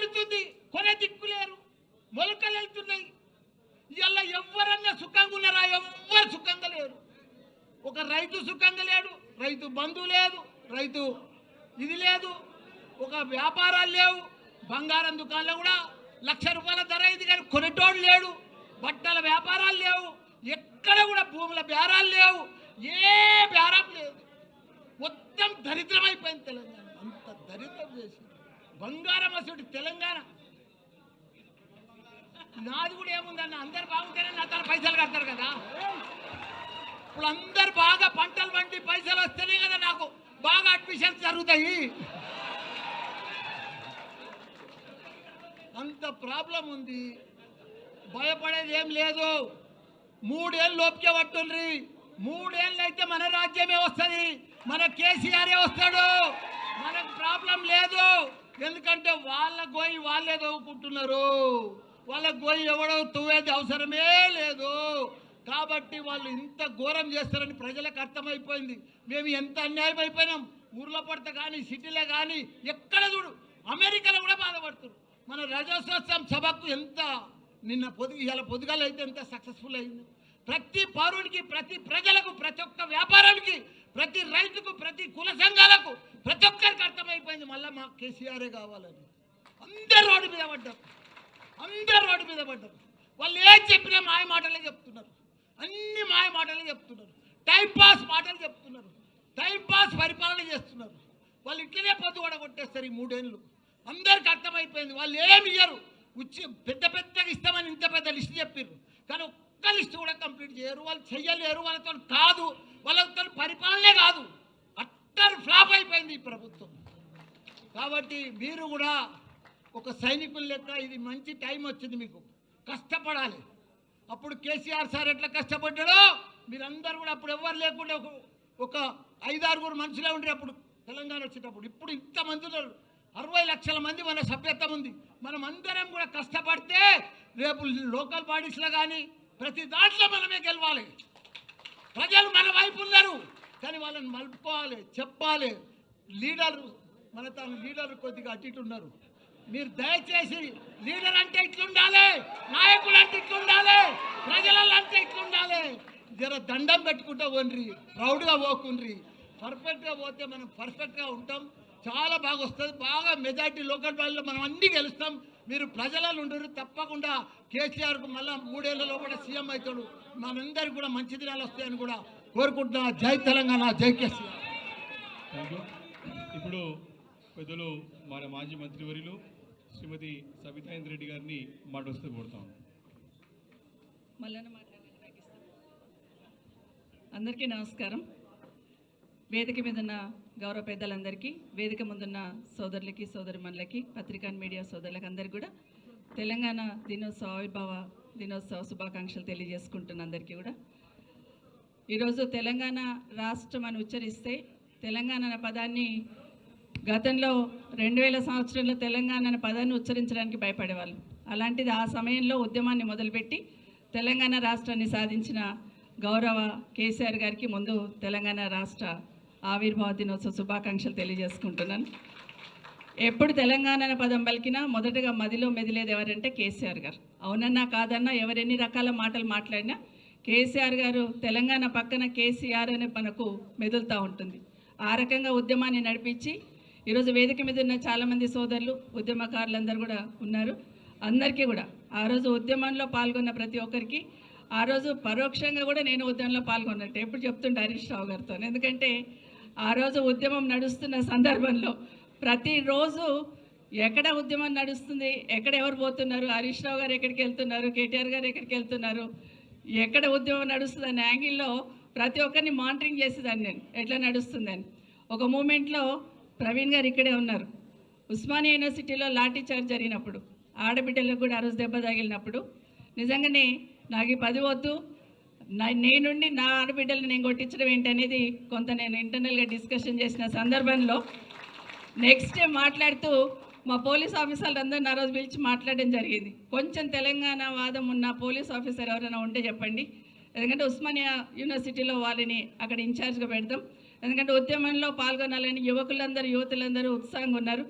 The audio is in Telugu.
పెడుతుంది, కొనే దిక్కులేరు, మొలకలు వెళ్తున్నాయి. ఇవాళ ఎవరన్నా సుఖంగా ఉన్నారా? ఎవ్వరు సుఖంగా లేరు. ఒక రైతు సుఖంగా లేడు, రైతు బంధు లేదు, రైతు ఇది లేదు, ఒక వ్యాపారాలు లేవు. బంగారం దుకాణంలో కూడా 1,00,000 రూపాయల ధర అయింది కానీ కొనేటోడు లేడు. బట్టల వ్యాపారాలు లేవు, ఎక్కడ కూడా భూముల బేరాలు లేవు, ఏ బేరం లేదు. మొత్తం దరిద్రమైపోయింది తెలంగాణ. అంత దరిద్రం చేసి బంగారం అసలు తెలంగాణ. నాది కూడా ఏముందన్న, అందరు బాగుంటేనే నా తన పైసలు కడతారు కదా. ఇప్పుడు అందరు బాగా పంటలు పండి పైసలు వస్తేనే కదా నాకు బాగా అడ్మిషన్స్ జరుగుతాయి. అంత ప్రాబ్లం ఉంది. భయపడేది ఏం లేదు. 3 ఏళ్ళు లోపుకే పట్టుండ్రి. 3 ఏళ్ళు అయితే మన రాజ్యమే వస్తుంది, మన కేసీఆరే వస్తాడు. మనకు ప్రాబ్లం లేదు. ఎందుకంటే వాళ్ళ గోయి వాళ్ళే తవ్వుకుంటున్నారు. వాళ్ళ గోయి ఎవడో తవ్వేది అవసరమే లేదు. కాబట్టి వాళ్ళు ఇంత ఘోరం చేస్తారని ప్రజలకు అర్థమైపోయింది. మేము ఎంత అన్యాయం అయిపోయినాం. ఊర్లో పడితే కానీ సిటీలో కానీ ఎక్కడ చూడు, అమెరికాలో కూడా బాధపడుతున్నారు. మన రజోత్సవం సభకు ఎంత నిన్న ఇలా పొద్దుగాల అయితే ఎంత సక్సెస్ఫుల్ అయింది. ప్రతి పౌరుడికి, ప్రతి ప్రజలకు, ప్రతి ఒక్క వ్యాపారానికి, ప్రతి రైతుకు, ప్రతి కుల సంఘాలకు, ప్రతి ఒక్కరికి అర్థమైపోయింది మళ్ళీ మా కేసీఆరే కావాలని. అందరు రోడ్డు మీద పడ్డారు, అందరు రోడ్డు మీద పడ్డారు. వాళ్ళు ఏం చెప్పినా మాయ మాటలే చెప్తున్నారు, అన్ని మాయ మాటలే చెప్తున్నారు, టైంపాస్ మాటలు చెప్తున్నారు, టైంపాస్ పరిపాలన చేస్తున్నారు. వాళ్ళు ఇట్లనే పొద్దు కూడా కొట్టేస్తారు ఈ 3 ఏళ్ళు. అందరికి అర్థమైపోయింది. వాళ్ళు ఏమి ఇయ్యరు, పెద్ద పెద్దగా ఇస్తామని ఇంత పెద్ద లిస్ట్ చెప్పారు కానీ ఒక్క లిస్ట్ కూడా కంప్లీట్ చేయరు. వాళ్ళు చెయ్యలేరు, వాళ్ళతో కాదు, వాళ్ళతో పరిపాలనే కాదు. అట్టర్ ఫ్లాప్ అయిపోయింది ఈ ప్రభుత్వం. కాబట్టి మీరు కూడా ఒక సైనికుల లెక్క ఇది మంచి టైం వచ్చింది, మీకు కష్టపడాలి. అప్పుడు కేసీఆర్ సార్ ఎట్లా కష్టపడ్డాడో మీరందరూ కూడా అప్పుడు ఎవరు లేకుండా ఒక 5-6 మనుషులే ఉండరు అప్పుడు తెలంగాణ వచ్చేటప్పుడు. ఇప్పుడు ఇంతమంది ఉన్నారు, 60 లక్షల మంది మన సభ్యత్వం ఉంది. మనం అందరం కూడా కష్టపడితే రేపు లోకల్ బాడీస్లో కానీ ప్రతి దాంట్లో మనమే గెలవాలి. ప్రజలు మన వైపు ఉన్నారు కానీ వాళ్ళని మలుపుకోవాలి, చెప్పాలి. లీడరు మన తన లీడరు కొద్దిగా అటు ఇటు ఉన్నారు. మీరు దయచేసి లీడర్ అంటే ఇట్లుండాలి, నాయకులు అంటే ఇట్లుండాలి, ప్రజలలో అంటే ఇట్లుండాలి. జర దండం పెట్టుకుంటూ పోండ్రి, ప్రౌడ్గా పోకుండ్రి. పర్ఫెక్ట్గా పోతే మనం పర్ఫెక్ట్గా ఉంటాం, చాలా బాగా వస్తుంది. బాగా మెజార్టీ లోకల్ బాడీలో మనం అన్నీ గెలుస్తాం. మీరు ప్రజలలో ఉండరు. తప్పకుండా కేసీఆర్కు మళ్ళీ 3 ఏళ్లలో కూడా సీఎం అవుతాడు. మనందరికీ కూడా మంచి దినాలు వస్తాయని కూడా కోరుకుంటున్నా. జై తెలంగాణ, జై కేసీఆర్. ఇప్పుడు పెద్దలు మన మాజీ మంత్రివర్యులు శ్రీమతి సబితా ఇంద్రెడ్డి గారిని మాట వస్తే కోరుతాం. అందరికీ నమస్కారం. వేదిక మీద ఉన్న గౌరవ పెద్దలందరికీ, వేదిక ముందున్న సోదరులకి, సోదరిమణులకి, పత్రికా మీడియా సోదరులకి అందరికీ కూడా తెలంగాణ దినోత్సవ ఆవిర్భావ దినోత్సవ శుభాకాంక్షలు తెలియజేసుకుంటున్న అందరికీ కూడా. ఈరోజు తెలంగాణ రాష్ట్రం అని ఉచ్చరిస్తే తెలంగాణ అనే పదాన్ని గతంలో 2000 సంవత్సరంలో తెలంగాణ అనే పదాన్ని ఉచ్చరించడానికి భయపడేవాళ్ళు. అలాంటిది ఆ సమయంలో ఉద్యమాన్ని మొదలుపెట్టి తెలంగాణ రాష్ట్రాన్ని సాధించిన గౌరవ కేసీఆర్ గారికి ముందు తెలంగాణ రాష్ట్ర ఆవిర్భావ దినోత్సవ శుభాకాంక్షలు తెలియజేసుకుంటున్నాను. ఎప్పుడు తెలంగాణ అనే పదం పలికినా మొదటగా మదిలో మెదిలేది ఎవరంటే కేసీఆర్ గారు. అవునన్నా కాదన్నా ఎవరెన్ని రకాల మాటలు మాట్లాడినా కేసీఆర్ గారు తెలంగాణ పక్కన కేసీఆర్ అనే మనకు మెదులుతూ ఉంటుంది. ఆ రకంగా ఉద్యమాన్ని నడిపించి ఈరోజు వేదిక మీద ఉన్న చాలామంది సోదరులు, ఉద్యమకారులందరూ కూడా ఉన్నారు. అందరికీ కూడా ఆ రోజు ఉద్యమంలో పాల్గొన్న ప్రతి ఒక్కరికి, ఆ రోజు పరోక్షంగా కూడా నేను ఉద్యమంలో పాల్గొన్నట్టు ఎప్పుడు చెప్తుంటే హరీష్ రావు గారితో. ఎందుకంటే ఆ రోజు ఉద్యమం నడుస్తున్న సందర్భంలో ప్రతిరోజు ఎక్కడ ఉద్యమం నడుస్తుంది, ఎక్కడ ఎవరు పోతున్నారు, హరీష్ రావు గారు ఎక్కడికి వెళ్తున్నారు, కేటీఆర్ గారు ఎక్కడికి వెళ్తున్నారు, ఎక్కడ ఉద్యమం నడుస్తుంది అనే యాంగిల్లో ప్రతి ఒక్కరిని మానిటరింగ్ చేసేదాన్ని నేను, ఎట్లా నడుస్తుందని. ఒక మూమెంట్లో ప్రవీణ్ గారు ఇక్కడే ఉన్నారు. ఉస్మానియా యూనివర్సిటీలో లాఠీ చార్జ్ జరిగినప్పుడు, ఆడబిడ్డలకు కూడా ఆ రోజు దెబ్బ తగిలినప్పుడు నిజంగానే నాకు 10 వద్దు, నేనుండి నా ఆడబిడ్డలను నేను కొట్టించడం ఏంటి అనేది కొంత నేను ఇంటర్నల్గా డిస్కషన్ చేసిన సందర్భంలో నెక్స్ట్ డే మాట్లాడుతూ మా పోలీస్ ఆఫీసర్లు అందరిని ఆ రోజు పిలిచి మాట్లాడడం జరిగింది. కొంచెం తెలంగాణ వాదం ఉన్న పోలీస్ ఆఫీసర్ ఎవరైనా ఉంటే చెప్పండి, ఎందుకంటే ఉస్మానియా యూనివర్సిటీలో వాళ్ళని అక్కడ ఇన్ఛార్జ్గా పెడతాం. ఎందుకంటే ఉద్యమంలో పాల్గొనాలని యువతులందరూ ఉత్సాహంగా ఉన్నారు.